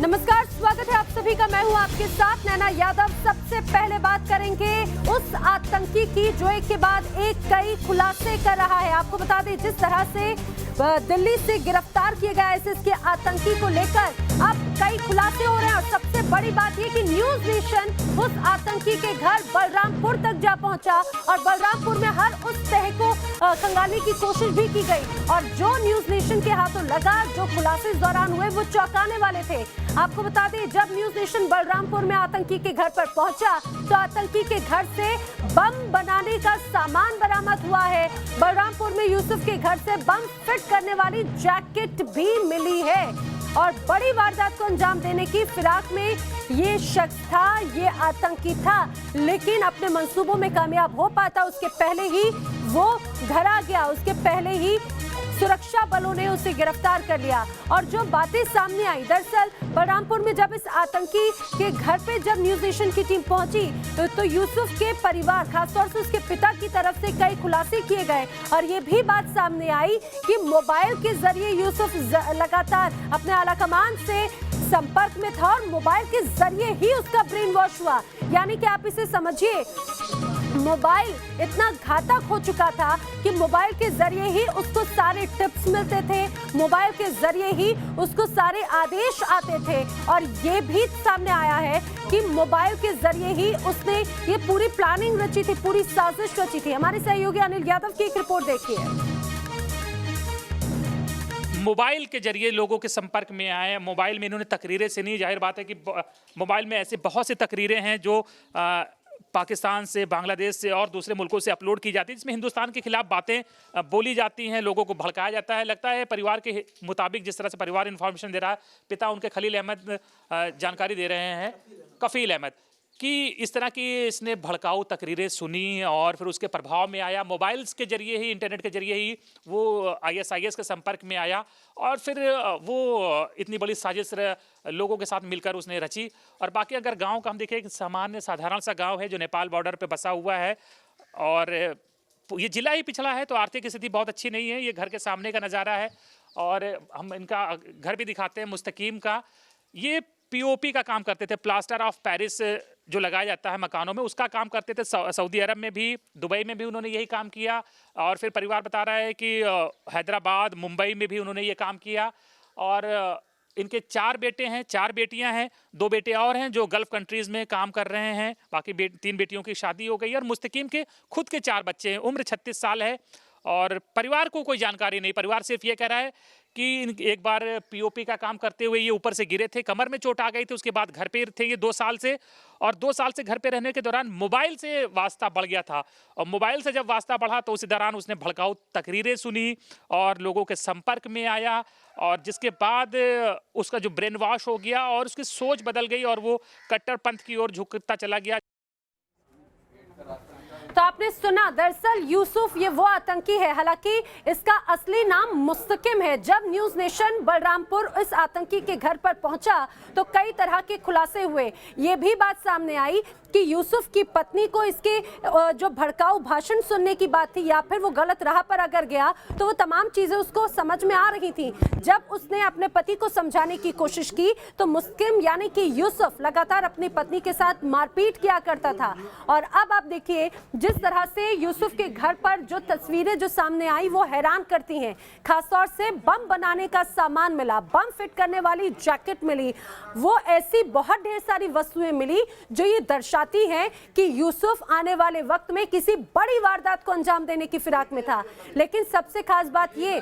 नमस्कार, स्वागत है आप सभी का। मैं हूं आपके साथ नैना यादव। सबसे पहले बात करेंगे उस आतंकी की जो एक के बाद एक कई खुलासे कर रहा है। आपको बता दें, जिस तरह से दिल्ली से गिरफ्तार किए गए ISIS के आतंकी को लेकर अब कई खुलासे हो रहे हैं और सबसे बड़ी बात यह कि न्यूज नेशन उस आतंकी के घर बलरामपुर तक जा पहुंचा और बलरामपुर में हर उस तह को खंगालने की कोशिश भी की गई और जो न्यूज नेशन के हाथों लगा, जो खुलासे इस दौरान हुए, वो चौंकाने वाले थे। आपको बता दें, जब न्यूज नेशन बलरामपुर में आतंकी के घर पर पहुंचा तो आतंकी के घर से बम बनाने का सामान बरामद हुआ है। बलरामपुर में यूसुफ के घर से बम फिट करने वाली जैकेट भी मिली है और बड़ी वारदात को अंजाम देने की फिराक में ये शख्स था, ये आतंकी था, लेकिन अपने मंसूबों में कामयाब हो पाता उसके पहले ही वो धरा गया, उसके पहले ही सुरक्षा बलों ने उसे गिरफ्तार कर लिया। और जो बातें सामने आई, दरअसल बलरामपुर में जब इस आतंकी के घर पे जब न्यूज नेशन की टीम पहुंची तो यूसुफ के परिवार, खासतौर से उसके पिता की तरफ से कई खुलासे किए गए और ये भी बात सामने आई कि मोबाइल के जरिए यूसुफ लगातार अपने आला कमान से संपर्क में था और मोबाइल के जरिए ही उसका ब्रेन वॉश हुआ। यानी कि आप इसे समझिए, मोबाइल इतना घातक हो चुका था कि मोबाइल के जरिए ही उसको सारे टिप्स मिलते थे, मोबाइल के जरिए ही उसको सारे आदेश आते थे और ये भी सामने आया है कि मोबाइल के जरिए ही उसने ये पूरी प्लानिंग रची थी, पूरी साजिश रची थी। हमारे सहयोगी अनिल यादव की एक रिपोर्ट देखिए। मोबाइल के जरिए लोगों के संपर्क में आए, मोबाइल में इन्होंने तकरीरें सुनी। जाहिर बात है कि मोबाइल में ऐसे बहुत सी तकरीरें हैं जो पाकिस्तान से, बांग्लादेश से और दूसरे मुल्कों से अपलोड की जाती है, जिसमें हिंदुस्तान के खिलाफ बातें बोली जाती हैं, लोगों को भड़काया जाता है। लगता है परिवार के मुताबिक, जिस तरह से परिवार इन्फॉर्मेशन दे रहा है, पिता उनके खलील अहमद जानकारी दे रहे हैं, कफील अहमद, कि इस तरह की इसने भड़काऊ तकरीरें सुनी और फिर उसके प्रभाव में आया। मोबाइल्स के जरिए ही, इंटरनेट के जरिए ही वो ISIS के संपर्क में आया और फिर वो इतनी बड़ी साजिश लोगों के साथ मिलकर उसने रची। और बाकी अगर गांव का हम देखें, एक सामान्य साधारण सा गांव है जो नेपाल बॉर्डर पे बसा हुआ है और ये जिला ही पिछड़ा है, तो आर्थिक स्थिति बहुत अच्छी नहीं है। ये घर के सामने का नज़ारा है और हम इनका घर भी दिखाते हैं, मुस्तकीम का। ये POP का काम करते थे, प्लास्टर ऑफ पेरिस जो लगाया जाता है मकानों में, उसका काम करते थे। सऊदी अरब में भी, दुबई में भी उन्होंने यही काम किया और फिर परिवार बता रहा है कि हैदराबाद, मुंबई में भी उन्होंने ये काम किया। और इनके 4 बेटे हैं, 4 बेटियां हैं, 2 बेटे और हैं जो गल्फ कंट्रीज में काम कर रहे हैं। बाकी 3 बेटियों की शादी हो गई और मुस्तकीम के खुद के 4 बच्चे हैं। उम्र 36 साल है और परिवार को कोई जानकारी नहीं। परिवार सिर्फ ये कह रहा है कि एक बार POP का काम करते हुए ये ऊपर से गिरे थे, कमर में चोट आ गई थी, उसके बाद घर पे थे ये 2 साल से, और 2 साल से घर पे रहने के दौरान मोबाइल से वास्ता बढ़ गया था और मोबाइल से जब वास्ता बढ़ा तो उसी दौरान उसने भड़काऊ तकरीरें सुनी और लोगों के संपर्क में आया और जिसके बाद उसका जो ब्रेन वॉश हो गया और उसकी सोच बदल गई और वो कट्टरपंथ की ओर झुकता चला गया। तो आपने सुना, दरअसल यूसुफ ये वो आतंकी है, हालांकि इसका असली नाम मुस्तकिम है। जब न्यूज नेशन बलरामपुर इस आतंकी के घर पर पहुंचा तो कई तरह के खुलासे हुए। ये भी बात सामने आई कि यूसुफ की पत्नी को इसके जो भड़काऊ भाषण सुनने की बात थी या फिर वो गलत राह पर अगर गया तो वो तमाम चीजें उसको समझ में आ रही थी। जब उसने अपने पति को समझाने की कोशिश की तो मुस्किम यानी कि यूसुफ लगातार अपनी पत्नी के साथ मारपीट किया करता था। और अब आप देखिए, जिस तरह से यूसुफ के घर पर जो तस्वीरें जो सामने आई वो हैरान करती हैं। खासतौर से बम बनाने का सामान मिला, बम फिट करने वाली जैकेट मिली, वो ऐसी बहुत ढेर सारी वस्तुएं मिली जो ये दर्शाती हैं कि यूसुफ आने वाले वक्त में किसी बड़ी वारदात को अंजाम देने की फिराक में था। लेकिन सबसे खास बात ये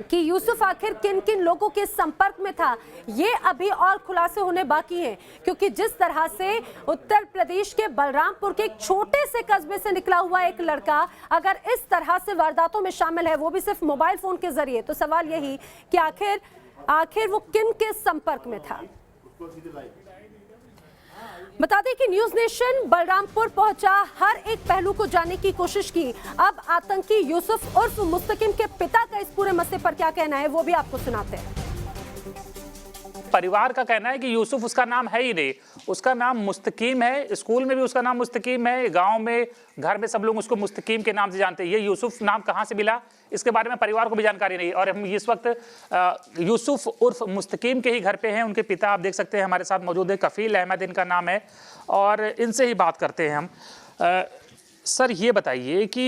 कि यूसुफ आखिर किन किन लोगों के संपर्क में था, ये अभी और खुलासे होने बाकी हैं, क्योंकि जिस तरह से उत्तर प्रदेश के बलरामपुर के एक छोटे से कस्बे से निकला हुआ एक लड़का अगर इस तरह से वारदातों में शामिल है, वो भी सिर्फ मोबाइल फोन के जरिए, तो सवाल यही कि आखिर वो किन के संपर्क में था। बता दें कि न्यूज नेशन बलरामपुर पहुंचा, हर एक पहलू को जानने की कोशिश की। अब आतंकी यूसुफ उर्फ मुस्तकिम के पिता का इस पूरे मसले पर क्या कहना है वो भी आपको सुनाते हैं। परिवार का कहना है कि यूसुफ उसका नाम है ही नहीं, उसका नाम मुस्तकीम है। स्कूल में भी उसका नाम मुस्तकीम है, गांव में घर में सब लोग उसको मुस्तकीम के नाम से जानते हैं। ये यूसुफ नाम कहाँ से मिला इसके बारे में परिवार को भी जानकारी नहीं। और हम इस वक्त यूसुफ उर्फ मुस्तकीम के ही घर पे हैं। उनके पिता आप देख सकते हैं हमारे साथ मौजूद है, कफील अहमद इनका नाम है, और इनसे ही बात करते हैं हम। सर ये बताइए कि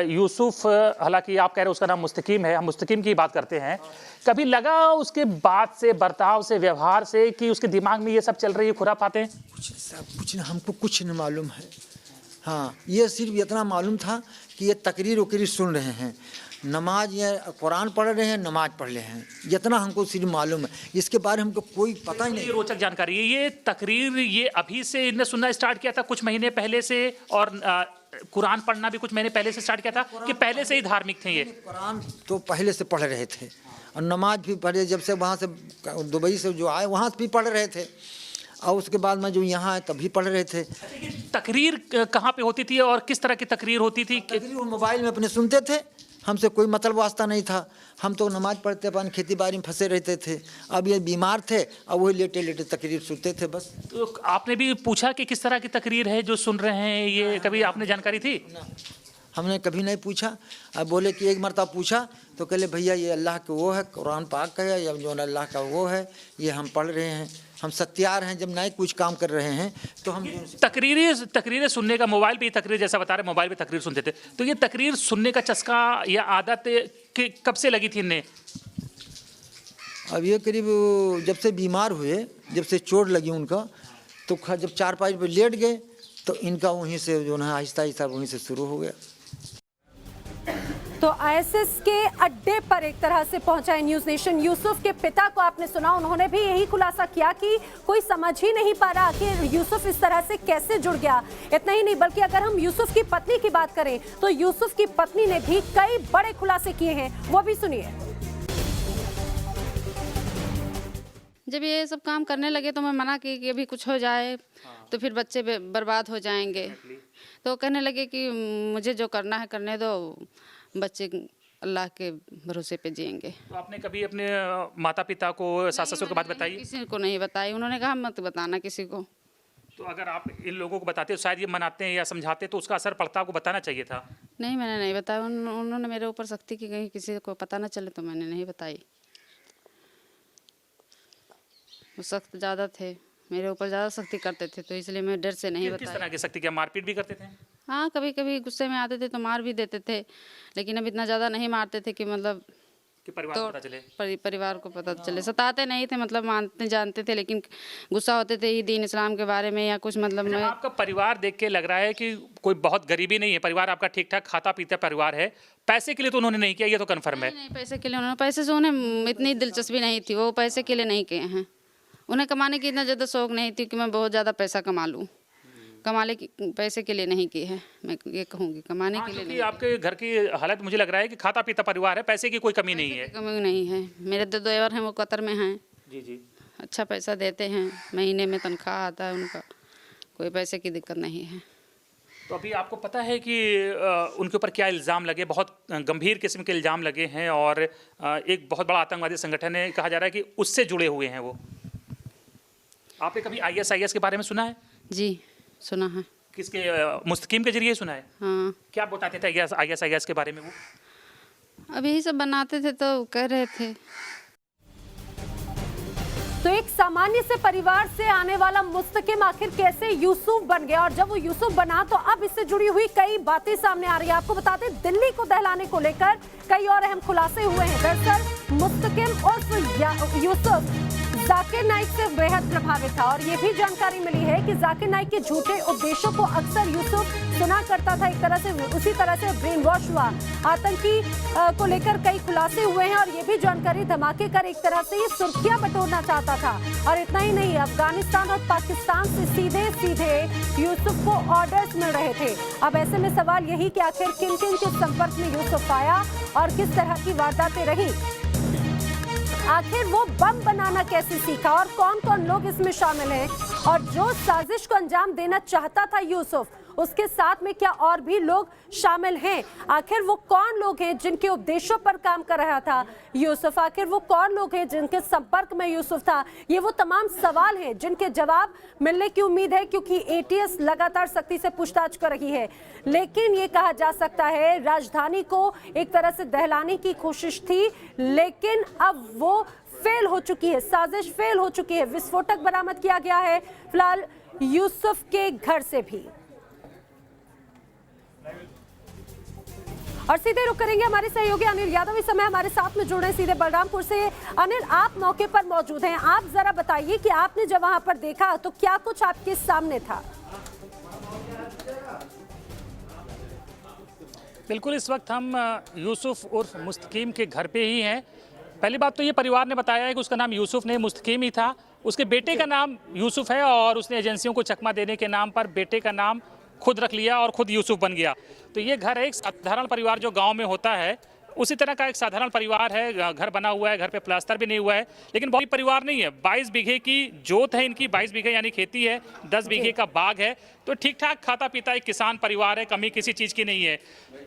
यूसुफ, हालांकि आप कह रहे हैं उसका नाम मुस्तकीम है, हम मुस्तकीम की बात करते हैं, कभी लगा उसके बात से, बर्ताव से, व्यवहार से कि उसके दिमाग में ये सब चल रही है खुराफातें? कुछ हमको कुछ नहीं मालूम है। हाँ, ये सिर्फ इतना मालूम था कि ये तकरीर वकरीर सुन रहे हैं, नमाज या कुरान पढ़ रहे हैं, नमाज पढ़ रहे हैं, इतना हमको सिर्फ मालूम है। इसके बारे में हमको कोई पता ही नहीं। ये रोचक जानकारी है। ये तकरीर ये अभी से इन्हें सुनना स्टार्ट किया था कुछ महीने पहले से, और कुरान पढ़ना भी कुछ महीने पहले से स्टार्ट किया था कि पहले से ही धार्मिक थे? ये कुरान तो पहले से पढ़ रहे थे और नमाज भी पढ़े, जब से वहाँ से दुबई से जो आए वहाँ से भी पढ़ रहे थे, और उसके बाद में जो यहाँ आए तब भी पढ़ रहे थे। तकरीर कहाँ पे होती थी और किस तरह की तकरीर होती थी? तकरीर वो मोबाइल में अपने सुनते थे, हमसे कोई मतलब वास्ता नहीं था। हम तो नमाज पढ़ते अपन खेती बाड़ी में फंसे रहते थे। अब ये बीमार थे और वही लेटे लेटे तकरीर सुनते थे बस। तो आपने भी पूछा कि किस तरह की तकरीर है जो सुन रहे हैं, ये कभी आपने जानकारी थी? हमने कभी नहीं पूछा। अब बोले कि एक मरतबा पूछा तो कहले भैया ये अल्लाह के वो है, कुरान पाक का है, या जो अल्लाह का वो है, ये हम पढ़ रहे हैं, हम सत्यार हैं। जब नहीं कुछ काम कर रहे हैं तो हम तकरीरें सुनने का, मोबाइल पे तकरीर, जैसा बता रहे मोबाइल पे तकरीर सुनते थे, तो ये तकरीर सुनने का चस्का या आदत कब से लगी थी इन्हें? अब ये करीब जब से बीमार हुए, जब से चोट लगी उनका, तो जब 4-5 पे लेट गए तो इनका वहीं से जो है आहिस्ता आहिस्ता वहीं से शुरू हो गया। तो आईएसएस के अड्डे पर एक तरह से पहुंचा है न्यूज नेशन। यूसुफ के पिता को आपने सुना, उन्होंने भी यही खुलासा किया कि कोई समझ ही नहीं पा रहा कि यूसुफ इस तरह से कैसे जुड़ गया। इतना ही नहीं, बल्कि अगर हम यूसुफ की पत्नी की बात करें तो यूसुफ की पत्नी ने भी कई बड़े खुलासे किए हैं, वो भी सुनिए। जब ये सब काम करने लगे तो मैं मना की कि अभी कुछ हो जाए तो फिर बच्चे बर्बाद हो जाएंगे। तो कहने लगे कि मुझे जो करना है करने दो, बच्चे अल्लाह के भरोसे पे जिएंगे। तो आपने कभी अपने माता पिता को, सास ससुर की बात बताई? किसी को नहीं बताई। उन्होंने कहा मत बताना किसी को। तो अगर आप इन लोगों को बताते तो शायद ये मनाते हैं या समझाते तो उसका असर पड़ता, आपको बताना चाहिए था। नहीं, मैंने नहीं बताया। उन्होंने मेरे ऊपर सख्ती की, कहीं किसी को पता ना चले, तो मैंने नहीं बताई। वो सख्त ज़्यादा थे, मेरे ऊपर ज़्यादा सख्ती करते थे, तो इसलिए मैं डर से नहीं बताई। किस तरह की सख्ती? क्या मारपीट भी करते थे? हाँ, कभी कभी गुस्से में आते थे तो मार भी देते थे, लेकिन अब इतना ज़्यादा नहीं मारते थे कि मतलब कि परिवार को पता चले। परिवार को पता चले। सताते नहीं थे, मतलब मानते जानते थे, लेकिन गुस्सा होते थे ही दीन इस्लाम के बारे में या कुछ। मतलब मैं, आपका परिवार देख के लग रहा है कि कोई बहुत गरीबी नहीं है, परिवार आपका ठीक ठाक खाता पीता परिवार है। पैसे के लिए तो उन्होंने नहीं किया, ये तो कन्फर्म है? नहीं, पैसे के लिए उन्होंने, पैसे से उन्हें इतनी दिलचस्पी नहीं थी, वो पैसे के लिए नहीं किए हैं। उन्हें कमाने की इतना ज़्यादा शौक नहीं थी कि मैं बहुत ज़्यादा पैसा कमा लूँ। कमाने की पैसे के लिए नहीं की है, मैं ये कहूँगी, कमाने के लिए नहीं। आपके घर की हालत मुझे लग रहा है कि खाता पीता परिवार है, पैसे की कोई कमी नहीं है। कमी नहीं है। मेरे 2 देवर हैं, वो कतर में हैं। जी जी। अच्छा पैसा देते हैं, महीने में तनख्वाह आता है उनका, कोई पैसे की दिक्कत नहीं है। तो अभी आपको पता है कि उनके ऊपर क्या इल्ज़ाम लगे? बहुत गंभीर किस्म के इल्ज़ाम लगे हैं, और एक बहुत बड़ा आतंकवादी संगठन है, कहा जा रहा है कि उससे जुड़े हुए हैं वो। आपने कभी ISIS के बारे में सुना है? जी सुना है। किसके? मुस्तकीम के जरिए सुना है? हाँ। क्या बताते थे ISIS के बारे में वो? अब यही सब बनाते थे तो कह रहे थे। तो एक सामान्य से परिवार से आने वाला मुस्तकीम आखिर कैसे यूसुफ बन गया, और जब वो यूसुफ बना तो अब इससे जुड़ी हुई कई बातें सामने आ रही है। आपको बताते हैं दिल्ली को दहलाने को लेकर कई और अहम खुलासे हुए हैं। दरअसल मुस्तकीम और यूसुफ जाकिर नाइक से बेहद प्रभावित था, और ये भी जानकारी मिली है कि जाकिर नाइक के झूठे उपदेशों को अक्सर यूसुफ सुना करता था। एक तरह से उसी तरह से ब्रेन वॉश हुआ। आतंकी को लेकर कई खुलासे हुए हैं, और ये भी जानकारी धमाके कर एक तरह से ये सुर्खियां बटोरना चाहता था। और इतना ही नहीं, अफगानिस्तान और पाकिस्तान से सीधे सीधे यूसुफ को ऑर्डर्स मिल रहे थे। अब ऐसे में सवाल यही कि आखिर किन किन के संपर्क में यूसुफ आया और किस तरह की वारदातें रही। आखिर वो बम बनाना कैसे सीखा और कौन कौन लोग इसमें शामिल हैं, और जो साजिश को अंजाम देना चाहता था यूसुफ, उसके साथ में क्या और भी लोग शामिल हैं? आखिर वो कौन लोग हैं जिनके उपदेशों पर काम कर रहा था यूसुफ? आखिर वो कौन लोग हैं जिनके संपर्क में यूसुफ था? ये वो तमाम सवाल हैं जिनके जवाब मिलने की उम्मीद है, क्योंकि एटीएस लगातार सख्ती से पूछताछ कर रही है। लेकिन ये कहा जा सकता है राजधानी को एक तरह से दहलाने की कोशिश थी, लेकिन अब वो फेल हो चुकी है, साजिश फेल हो चुकी है। विस्फोटक बरामद किया गया है फिलहाल यूसुफ के घर से भी। और सीधे रुक करेंगे हमारे सहयोगी अनिल यादव इस समय हमारे साथ में जुड़ रहे हैं सीधे बलरामपुर से। अनिल, आप मौके पर मौजूद हैं, आप जरा बताइए कि आपने जब वहां पर देखा तो क्या कुछ आपके सामने था? बिल्कुल, इस वक्त हम यूसुफ उर्फ मुस्तकीम के घर पे ही हैं। पहली बात तो ये परिवार ने बताया है कि उसका नाम यूसुफ नहीं मुस्तकीम ही था। उसके बेटे का नाम यूसुफ है और उसने एजेंसियों को चकमा देने के नाम पर बेटे का नाम खुद रख लिया और खुद यूसुफ बन गया। तो ये घर है एक साधारण परिवार जो गांव में होता है, उसी तरह का एक साधारण परिवार है। घर बना हुआ है, घर पे प्लास्टर भी नहीं हुआ है, लेकिन बहुत परिवार नहीं है। 22 बीघे की जोत है इनकी, 22 बीघे यानी खेती है, 10 बीघे का बाग है। तो ठीक ठाक खाता पीता एक किसान परिवार है, कमी किसी चीज़ की नहीं है।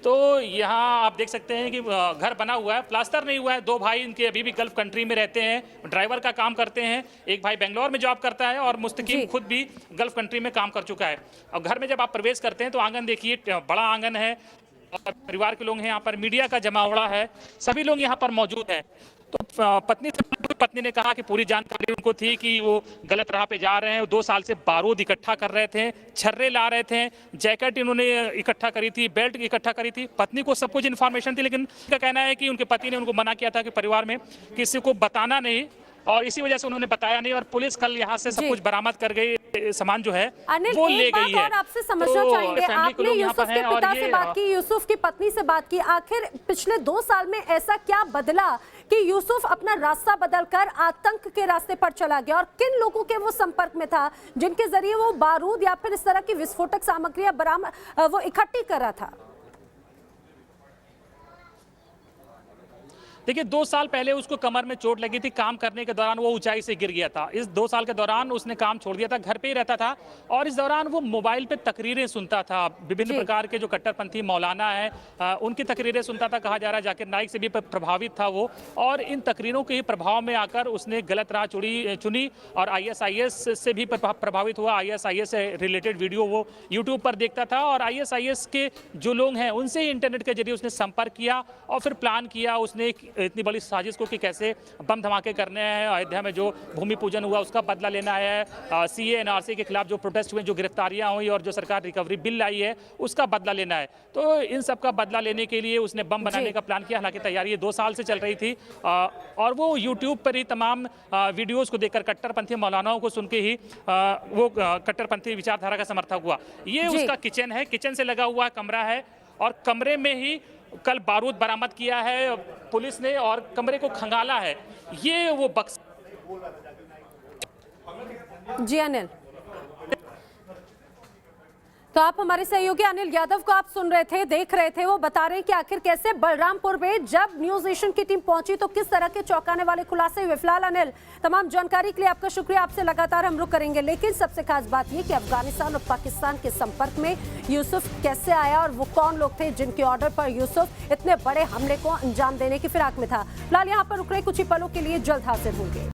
तो यहाँ आप देख सकते हैं कि घर बना हुआ है, प्लास्टर नहीं हुआ है। 2 भाई इनके अभी भी गल्फ कंट्री में रहते हैं, ड्राइवर का काम करते हैं। एक भाई बेंगलोर में जॉब करता है और मुस्तकीम खुद भी गल्फ कंट्री में काम कर चुका है। और घर में जब आप प्रवेश करते हैं तो आंगन देखिए, बड़ा आंगन है और परिवार के लोग हैं यहाँ पर, मीडिया का जमावड़ा है, सभी लोग यहाँ पर मौजूद हैं। तो पत्नी ने कहा कि पूरी जानकारी उनको थी कि वो गलत राह पे जा रहे हैं। 2 साल से बारूद इकट्ठा कर रहे थे, छर्रे ला रहे थे, जैकेट इन्होंने इकट्ठा करी थी, बेल्ट इकट्ठा करी थी। पत्नी को सब कुछ इन्फॉर्मेशन थी, लेकिन उनका कहना है कि उनके पति ने उनको मना किया था कि परिवार में किसी को बताना नहीं, और इसी वजह से उन्होंने बताया नहीं। और पुलिस कल यहाँ से सब कुछ बरामद कर गई, सामान जो है वो ले गई है। और आपसे समझना चाहेंगे, आपने यूसुफ के पिता से बात की, यूसुफ की पत्नी से बात की, आखिर पिछले 2 साल में ऐसा क्या बदला कि यूसुफ अपना रास्ता बदलकर आतंक के रास्ते पर चला गया? और किन लोगों के वो संपर्क में था जिनके जरिए वो बारूद या फिर इस तरह की विस्फोटक सामग्रियां बरामद वो इकट्ठी कर रहा था? देखिए, 2 साल पहले उसको कमर में चोट लगी थी, काम करने के दौरान वो ऊंचाई से गिर गया था। इस 2 साल के दौरान उसने काम छोड़ दिया था, घर पे ही रहता था और इस दौरान वो मोबाइल पे तकरीरें सुनता था। विभिन्न प्रकार के जो कट्टरपंथी मौलाना है उनकी तकरीरें सुनता था। कहा जा रहा है जाकिर नाइक से भी प्रभावित था वो, और इन तकरीरों के ही प्रभाव में आकर उसने गलत राह चुनी और ISIS से भी प्रभावित हुआ। ISIS से रिलेटेड वीडियो वो यूट्यूब पर देखता था और ISIS के जो लोग हैं उनसे ही इंटरनेट के जरिए उसने संपर्क किया और फिर प्लान किया उसने इतनी बड़ी साजिश को कि कैसे बम धमाके करने हैं। अयोध्या में जो भूमि पूजन हुआ उसका बदला लेना है, CA NRC के खिलाफ जो प्रोटेस्ट हुए, जो गिरफ्तारियां हुई और जो सरकार रिकवरी बिल लाई है उसका बदला लेना है। तो इन सब का बदला लेने के लिए उसने बम बनाने का प्लान किया। हालांकि तैयारी ये 2 साल से चल रही थी और वो यूट्यूब पर ही तमाम वीडियोज़ को देखकर कट्टरपंथी मौलानाओं को सुन के ही वो कट्टरपंथी विचारधारा का समर्थक हुआ। ये उसका किचन है, किचन से लगा हुआ कमरा है और कमरे में ही कल बारूद बरामद किया है पुलिस ने और कमरे को खंगाला है। ये वो बक्स। जी अनिल, तो आप हमारे सहयोगी अनिल यादव को आप सुन रहे थे, देख रहे थे, वो बता रहे हैं कि आखिर कैसे बलरामपुर में जब न्यूज एशियन की टीम पहुंची तो किस तरह के चौंकाने वाले खुलासे हुए। फिलहाल अनिल, तमाम जानकारी के लिए आपका शुक्रिया, आपसे लगातार हम रुक करेंगे। लेकिन सबसे खास बात यह कि अफगानिस्तान और पाकिस्तान के संपर्क में यूसुफ कैसे आया और वो कौन लोग थे जिनके ऑर्डर पर यूसुफ इतने बड़े हमले को अंजाम देने की फिराक में था। फिलहाल यहाँ पर रुक रहे कुछ ही पलों के लिए, जल्द हाजिर होंगे।